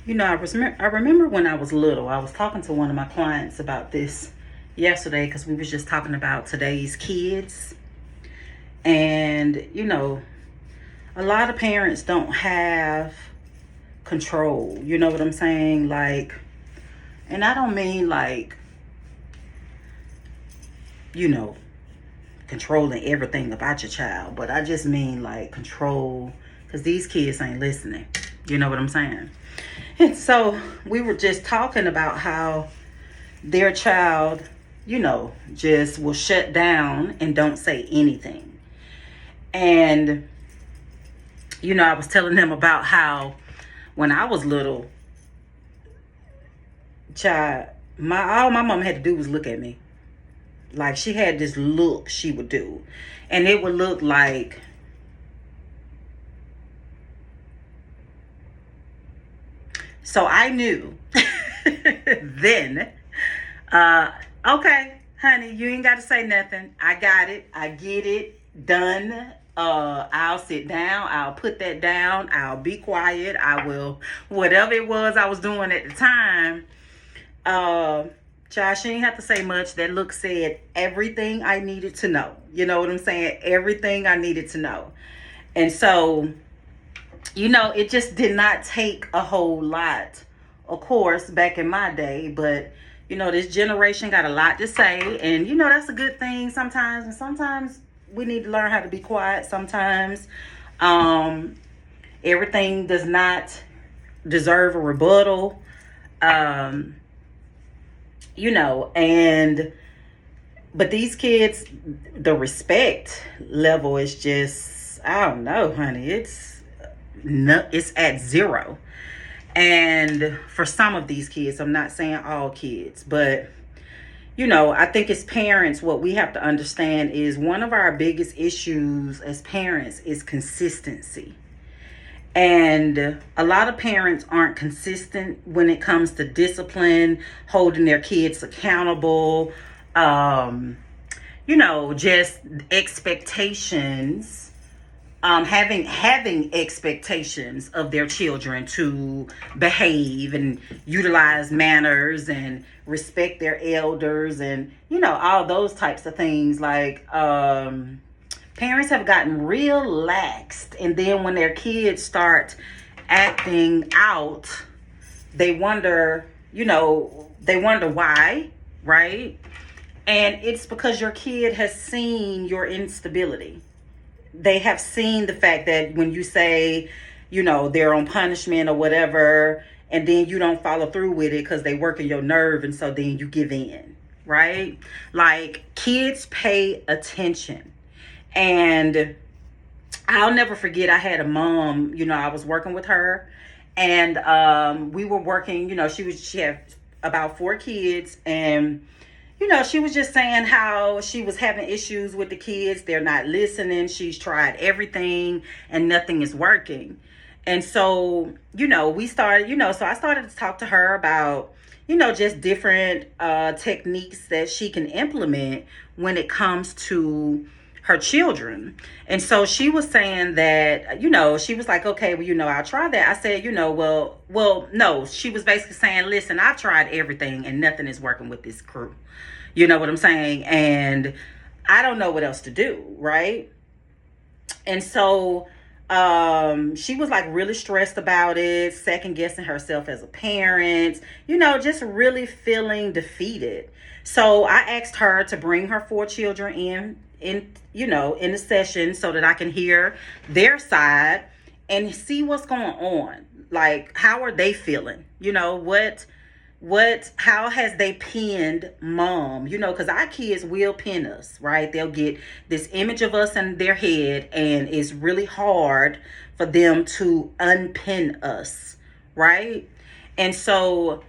I remember when I was little, I was talking to one of my clients about this yesterday because we was just talking about today's kids. And, a lot of parents don't have control. You know what I'm saying? Like, and I don't mean like, you know, controlling everything about your child, but I just mean like control because these kids ain't listening. You know what I'm saying? And so we were just talking about how their child, just will shut down and don't say anything. And, I was telling them about how when I was little, child, all my mom had to do was look at me. Like she had this look she would do. And it would look like, so I knew then, okay, honey, you ain't got to say nothing. I got it. I get it. Done. I'll sit down. I'll put that down. I'll be quiet. I will, whatever it was I was doing at the time. Child, she didn't have to say much. That look said everything I needed to know. You know what I'm saying? Everything I needed to know. And so, it just did not take a whole lot, of course, back in my day. But, this generation got a lot to say. And, that's a good thing sometimes. And sometimes we need to learn how to be quiet sometimes. Everything does not deserve a rebuttal. But these kids, the respect level is just, I don't know, honey. It's at zero. And for some of these kids, I'm not saying all kids, but I think as parents, what we have to understand is one of our biggest issues as parents is consistency. And a lot of parents aren't consistent when it comes to discipline, holding their kids accountable, just expectations, having expectations of their children to behave and utilize manners and respect their elders and, all those types of things. Like, parents have gotten real laxed, and then when their kids start acting out, they wonder why, right? And it's because your kid has seen your instability. They have seen the fact that when you say, they're on punishment or whatever, and then you don't follow through with it because they work in your nerve, and so then you give in, right? Like, kids pay attention. And I'll never forget, I had a mom, I was working with her, and we were working, she had about 4 kids, and she was just saying how she was having issues with the kids. They're not listening. She's tried everything and nothing is working. And so, we started, so I started to talk to her about, just different techniques that she can implement when it comes to her children. And so she was saying that, she was like, okay, well, I'll try that. I said, well, no, she was basically saying, listen, I've tried everything and nothing is working with this crew. You know what I'm saying? And I don't know what else to do, right? And so she was like really stressed about it, second guessing herself as a parent, just really feeling defeated. So I asked her to bring her 4 children in the session so that I can hear their side and see what's going on. Like, how are they feeling? How has they pinned mom? Because our kids will pin us, right? They'll get this image of us in their head, and it's really hard for them to unpin us, right? And so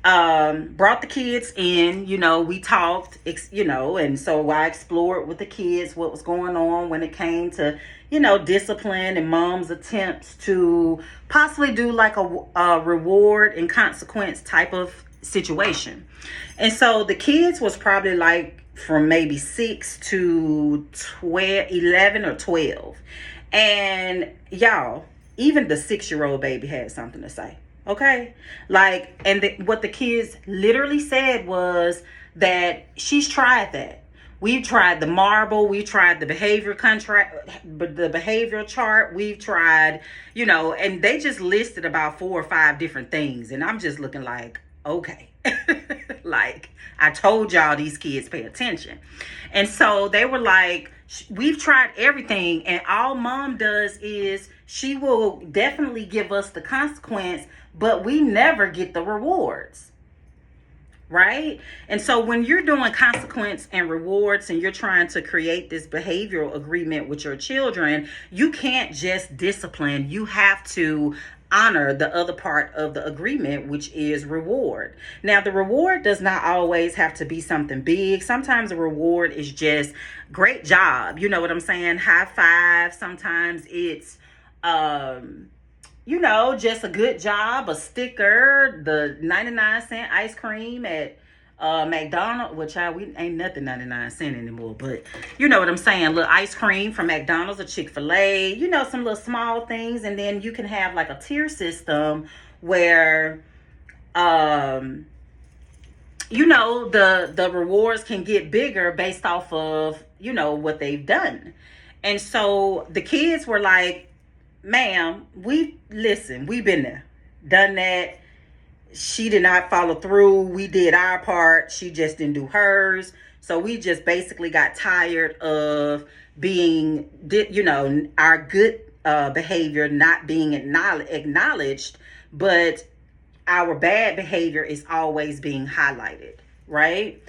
brought the kids in, we talked, and so I explored with the kids what was going on when it came to, discipline and mom's attempts to possibly do like a reward and consequence type of situation. And so the kids was probably like from maybe 6 to 12, 11 or 12. And y'all, even the 6-year-old baby had something to say. Okay. Like, and what the kids literally said was that she's tried that. We've tried the marble, we've tried the behavior contract, the behavioral chart, we've tried, and they just listed about 4 or 5 different things. And I'm just looking like, okay. Like, I told y'all these kids pay attention. And so they were like, we've tried everything, and all mom does is she will definitely give us the consequence, but we never get the rewards. Right? And so when you're doing consequence and rewards and you're trying to create this behavioral agreement with your children, you can't just discipline. You have to honor the other part of the agreement, which is reward. Now, the reward does not always have to be something big. Sometimes a reward is just great job. You know what I'm saying? High five. Sometimes it's just a good job, a sticker, the 99-cent ice cream at McDonald's, which we ain't nothing 99 cents anymore, but you know what I'm saying, little ice cream from McDonald's or Chick-fil-A, some little small things. And then you can have like a tier system where the rewards can get bigger based off of what they've done. And so the kids were like, ma'am, we've been there, done that. She did not follow through. We did our part. She just didn't do hers. So we just basically got tired of being, our good behavior not being acknowledged, but our bad behavior is always being highlighted, right?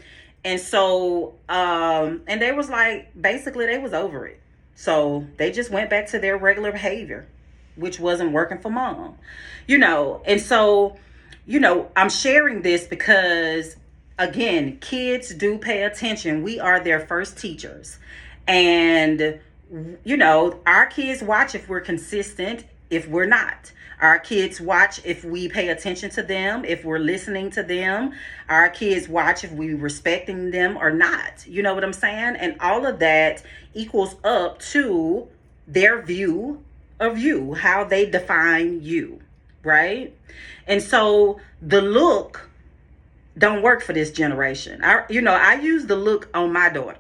And so, and they was like, basically they was over it. So they just went back to their regular behavior, which wasn't working for mom, and so, I'm sharing this because, again, kids do pay attention. We are their first teachers. And, our kids watch if we're consistent, if we're not. Our kids watch if we pay attention to them, if we're listening to them. Our kids watch if we respecting them or not. You know what I'm saying? And all of that equals up to their view of you, how they define you, right? And so the look don't work for this generation. I use the look on my daughter.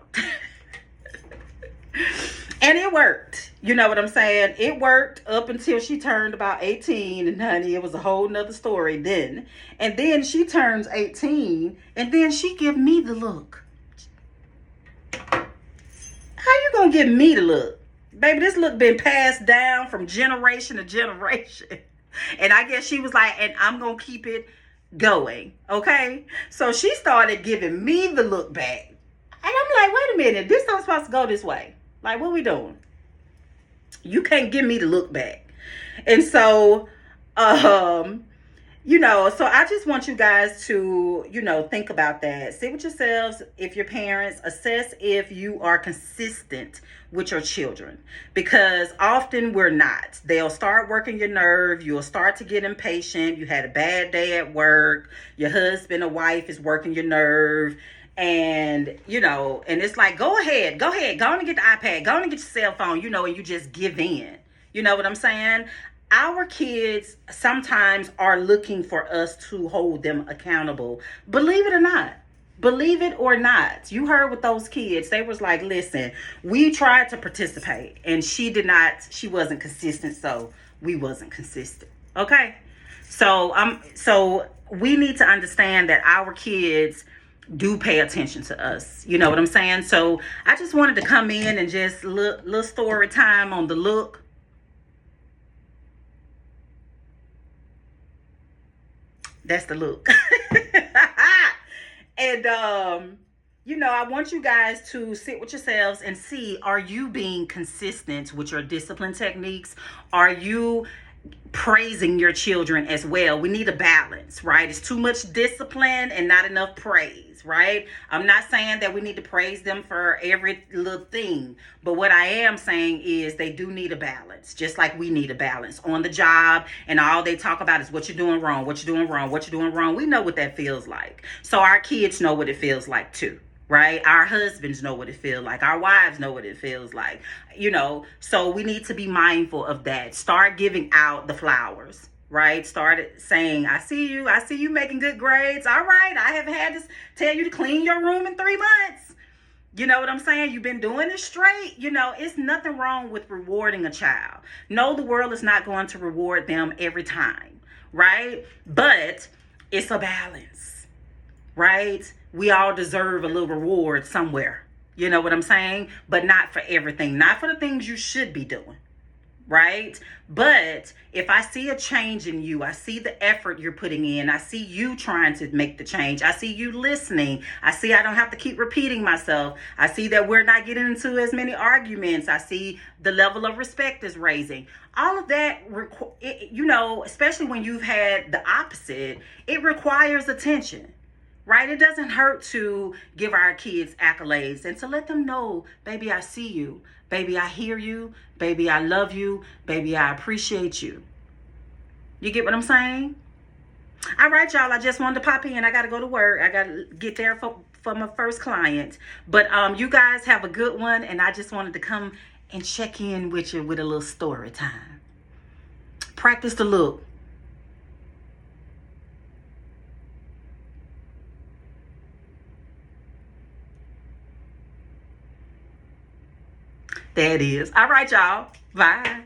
And it worked. You know what I'm saying? It worked up until she turned about 18. And honey, it was a whole nother story then. And then she turns 18. And then she give me the look. How you gonna give me the look? Baby, this look been passed down from generation to generation. And I guess she was like, and I'm gonna keep it going. Okay? So she started giving me the look back. And I'm like, wait a minute, this not supposed to go this way. Like, what we doing? You can't give me the look back. And so, so I just want you guys to, think about that. Sit with yourselves. If your parents, assess if you are consistent with your children, because often we're not. They'll start working your nerve. You'll start to get impatient. You had a bad day at work. Your husband or wife is working your nerve. And, and it's like, go ahead, go on and get the iPad, go on and get your cell phone, and you just give in. You know what I'm saying? Our kids sometimes are looking for us to hold them accountable. Believe it or not. Believe it or not. You heard with those kids, they was like, listen, we tried to participate and she wasn't consistent. So we wasn't consistent. Okay. So we need to understand that our kids do pay attention to us. You know what I'm saying? So I just wanted to come in and just little story time on the look. That's the look. And, I want you guys to sit with yourselves and see, are you being consistent with your discipline techniques? Are you praising your children as well? We need a balance, right? It's too much discipline and not enough praise, right? I'm not saying that we need to praise them for every little thing, but what I am saying is they do need a balance, just like we need a balance on the job. And all they talk about is what you're doing wrong, what you're doing wrong, what you're doing wrong. We know what that feels like. So our kids know what it feels like too. Right? Our husbands know what it feels like. Our wives know what it feels like. So we need to be mindful of that. Start giving out the flowers. right? Started saying, I see you making good grades. All right, I have had to tell you to clean your room in 3 months. You know what I'm saying? You've been doing it straight. It's nothing wrong with rewarding a child. No, the world is not going to reward them every time, right? But it's a balance, right? We all deserve a little reward somewhere. You know what I'm saying? But not for everything, not for the things you should be doing, right? But if I see a change in you, I see the effort you're putting in, I see you trying to make the change, I see you listening, I see I don't have to keep repeating myself, I see that we're not getting into as many arguments, I see the level of respect is raising. All of that, especially when you've had the opposite, it requires attention. Right? It doesn't hurt to give our kids accolades and to let them know, baby, I see you. Baby, I hear you. Baby, I love you. Baby, I appreciate you. You get what I'm saying? All right, y'all. I just wanted to pop in. I got to go to work. I got to get there for my first client. But you guys have a good one. And I just wanted to come and check in with you with a little story time. Practice the look. There it is. All right, y'all. Bye.